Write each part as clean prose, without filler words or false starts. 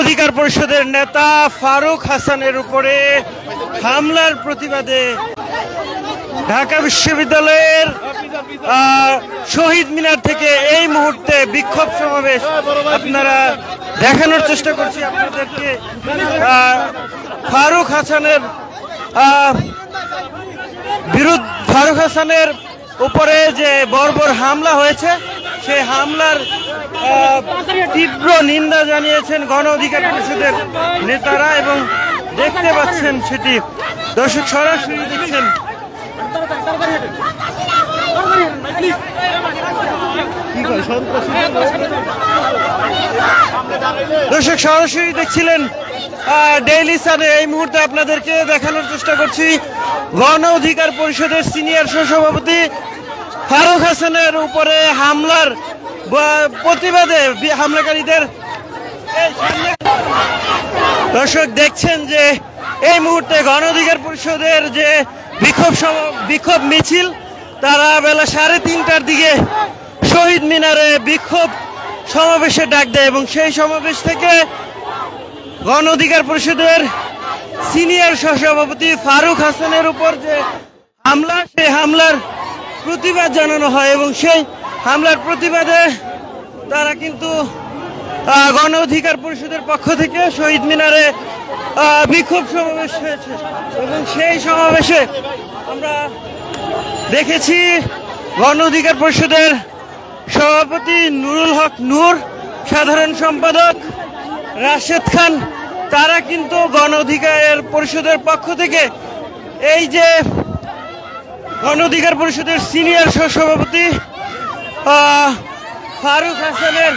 অধিকার পরিষদের নেতা ফারুক হাসানের উপরে হামলার প্রতিবাদে ঢাকা বিশ্ববিদ্যালয়ের শহীদ মিনার থেকে এই মুহূর্তে বিক্ষোভ সমাবেশ আপনারা দেখানোর চেষ্টা করছি আপনাদেরকে। ফারুক হাসানের উপরে যে বর্বর হামলা হয়েছে সেই হামলার তীব্র নিন্দা জানিয়েছেন গণ অধিকার পরিষদের নেতারা এবং দেখতে পাচ্ছেন সেটি দর্শক সরাসরি দেখছেন। দর্শক সরাসরি দেখছিলেন ডেইলি সানে। এই মুহূর্তে আপনাদেরকে দেখানোর চেষ্টা করছি গণ অধিকার পরিষদের সিনিয়র সহসভাপতি ফারুক হাসানের উপরে হামলার প্রতিবাদে হামলাকারীদের দর্শক দেখছেন যে এই মুহূর্তে গণ অধিকার পরিষদের যে বিক্ষোভ মিছিল তারা বেলা 3:30টার দিকে শহীদ মিনারে বিক্ষোভ সমাবেশে ডাক দেয় এবং সেই সমাবেশ থেকে গণ অধিকার পরিষদের সিনিয়র সহসভাপতি ফারুক হাসানের উপর যে হামলা সেই হামলার প্রতিবাদ জানানো হয় এবং সেই হামলার প্রতিবাদে তারা কিন্তু গণ অধিকার পরিষদের পক্ষ থেকে শহীদ মিনারে বিক্ষোভ সমাবেশ হয়েছে এবং সেই সমাবেশে আমরা দেখেছি গণ অধিকার পরিষদের সভাপতি নুরুল হক নূর, সাধারণ সম্পাদক রাশেদ খান, তারা কিন্তু গণ অধিকার পরিষদের পক্ষ থেকে এই যে গণ অধিকার পরিষদের সিনিয়র সহসভাপতি ফারুক হাসানের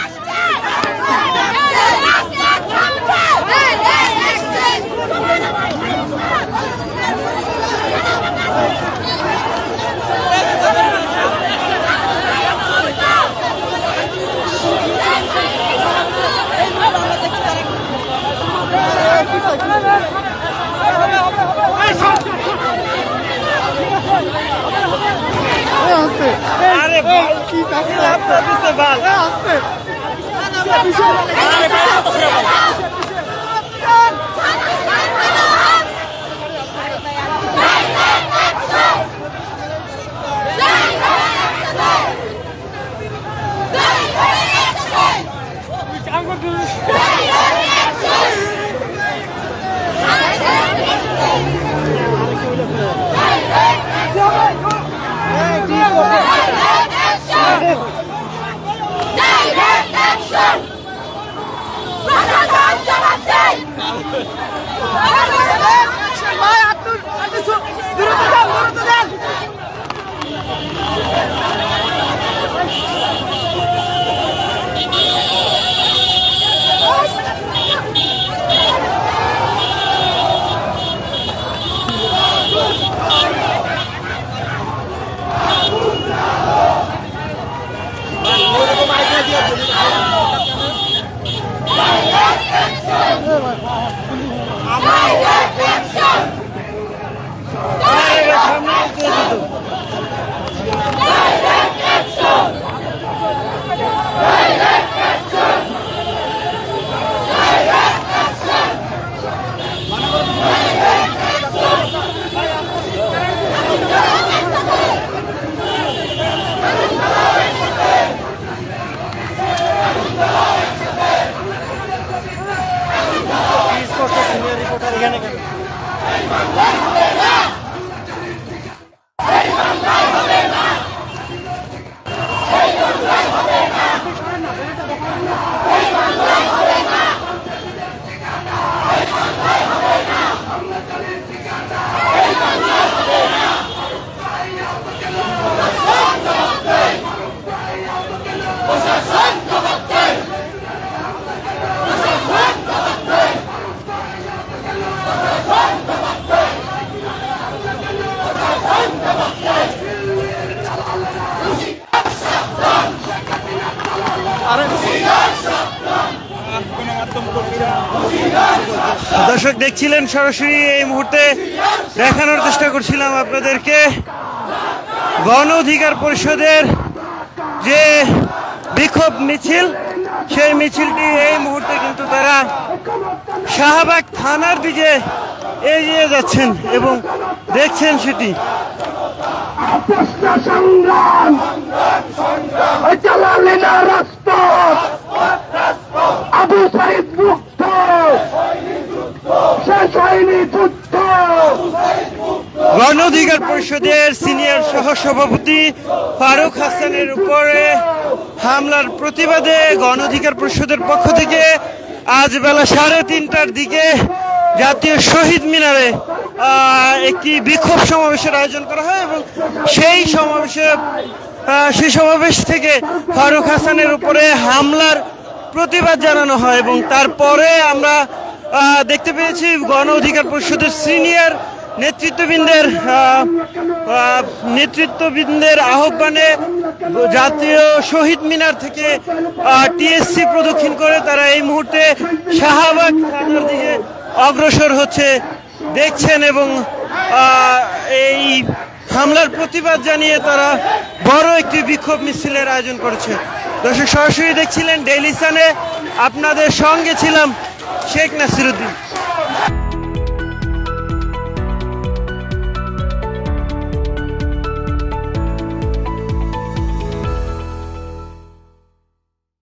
দর্শক দেখছিলেন সরাসরি এই মুহূর্তে দেখানোর চেষ্টা করছিলাম আপনাদেরকে গণ অধিকার পরিষদের যে বিক্ষোভ মিছিল, সেই মিছিলটি এই মুহূর্তে কিন্তু তারা শাহবাগ থানার দিকে এগিয়ে যাচ্ছেন এবং দেখছেন সেটি। সংগ্রাম চালালে না রাজপথ, আবু সাইদ মুক্ত, শেষ হয়নি যুদ্ধ। গণ অধিকার পরিষদের সিনিয়র সহসভাপতি ফারুক হাসানের উপরে হামলার প্রতিবাদে গণ অধিকার পরিষদের পক্ষ থেকে আজ বেলা 3:30টার দিকে জাতীয় শহীদ মিনারে একটি বিক্ষোভ সমাবেশের আয়োজন করা হয় এবং সেই সমাবেশ থেকে ফারুক হাসানের উপরে হামলার প্রতিবাদ জানানো হয় এবং তারপরে আমরা দেখতে পেয়েছি গণ অধিকার পরিষদের সিনিয়র নেতৃত্ববৃন্দের আহ্বানে জাতীয় শহীদ মিনার থেকে টিএসসি প্রদক্ষিণ করে তারা এই মুহূর্তে শাহবাগ থানার দিকে অগ্রসর হচ্ছে দেখছেন এবং এই হামলার প্রতিবাদ জানিয়ে তারা বড় একটি বিক্ষোভ মিছিলের আয়োজন করেছে। দর্শক সরাসরি দেখছিলেন ডেইলি সানে, আপনাদের সঙ্গে ছিলাম শেখ নাসিরউদ্দিন।